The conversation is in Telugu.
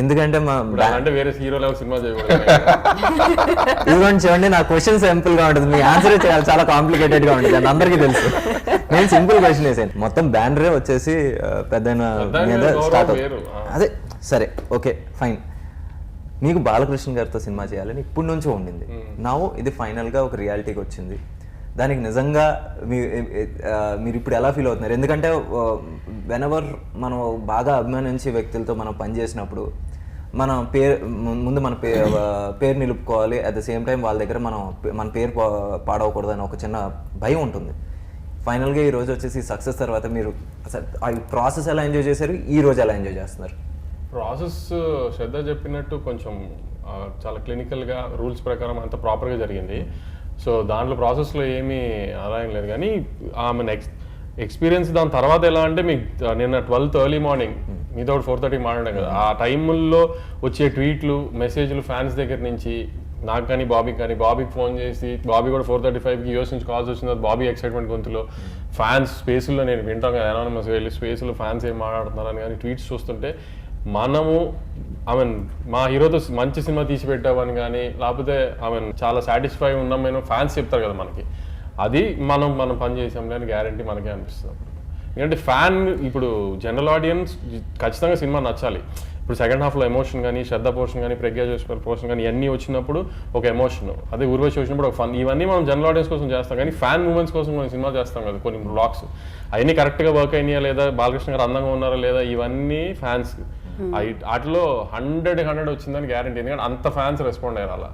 ఎందుకంటే అంటే వేరే హీరోలో సినిమా చేయకూడదు. ఇదిగోండి చూడండి, నా క్వశ్చన్ సింపుల్ గా ఉంటుంది, మీ ఆన్సర్ చాలా కాంప్లికేటెడ్ గా ఉంటుంది, అది అందరికీ తెలుసు. నేను సింపుల్ క్వశ్చన్ వేసాను. మొత్తం బ్యానరే వచ్చేసి పెద్ద మీద స్టార్ట్ అవుతుంది. అదే సరే, ఓకే ఫైన్. మీకు బాలకృష్ణ గారితో సినిమా చేయాలని ఇప్పటి నుంచో ఉండింది. నా ఇది ఫైనల్గా ఒక రియాలిటీకి వచ్చింది. దానికి నిజంగా మీరు ఇప్పుడు ఎలా ఫీల్ అవుతున్నారు? ఎందుకంటే వెనెవర్ మనం బాగా అభిమానించే వ్యక్తులతో మనం పనిచేసినప్పుడు మన పేరు నిలుపుకోవాలి, అట్ ద సేమ్ టైం వాళ్ళ దగ్గర మన పేరు పాడవకూడదని ఒక చిన్న భయం ఉంటుంది. ఫైనల్గా ఈ రోజు వచ్చేసి సక్సెస్ తర్వాత మీరు ఆ ప్రాసెస్ ఎలా ఎంజాయ్ చేశారు, ఈ రోజు ఎలా ఎంజాయ్ చేస్తున్నారు? ప్రాసెస్ శ్రద్ధ చెప్పినట్టు కొంచెం చాలా క్లినికల్గా రూల్స్ ప్రకారం అంత ప్రాపర్గా జరిగింది. సో దాంట్లో ప్రాసెస్లో ఏమీ అలా ఏం లేదు. కానీ ఆమె ఎక్స్పీరియన్స్ దాని తర్వాత ఎలా అంటే, మీకు నిన్న 12th ఎర్లీ మార్నింగ్ మీతో 4:30 మాట్లాడాం కదా, ఆ టైంలో వచ్చే ట్వీట్లు, మెసేజ్లు ఫ్యాన్స్ దగ్గర నుంచి నాకు కానీ బాబీకి ఫోన్ చేసి, బాబీ కూడా 4:35కి యూఎస్ నుంచి కాల్స్ వచ్చింది. బాబీ ఎక్సైట్మెంట్ గొంతులో ఫ్యాన్స్ స్పేస్లో నేను వింటాం కదా, అనానమస్ వెళ్ళి స్పేస్లో ఫ్యాన్స్ ఏం మాట్లాడుతున్నారని కానీ ట్వీట్స్ చూస్తుంటే, మనము మా హీరోతో మంచి సినిమా తీసి పెట్టామని కానీ, లేకపోతే చాలా సాటిస్ఫై ఉన్నామని ఫ్యాన్స్ చెప్తారు కదా మనకి, అది మనం పని చేసాం కానీ గ్యారంటీ మనకే అనిపిస్తుంది. ఎందుకంటే ఫ్యాన్ ఇప్పుడు జనరల్ ఆడియన్స్ ఖచ్చితంగా సినిమా నచ్చాలి. ఇప్పుడు సెకండ్ హాఫ్లో ఎమోషన్ కానీ, శ్రద్ధ పోర్షన్ కానీ, ప్రజ్ఞా జోష్పర్ పోర్షన్ కానీ ఇవన్నీ వచ్చినప్పుడు ఒక ఎమోషన్, అదే ఊర్వశి వచ్చినప్పుడు ఒక ఫన్, ఇవన్నీ మనం జనరల్ ఆడియన్స్ కోసం చేస్తాం. కానీ ఫ్యాన్ మూమెంట్స్ కోసం కొన్ని సినిమా చేస్తాం కదా, కొన్ని బ్లాగ్స్ అవన్నీ కరెక్ట్గా వర్క్ అయినాయా లేదా, బాలకృష్ణ గారు అందంగా ఉన్నారా లేదా, ఇవన్నీ ఫ్యాన్స్ వాటిలో 100 వచ్చిందని గ్యారంటీ. ఎందుకంటే అంత ఫ్యాన్స్ రెస్పాండ్ అయ్యారు అలా.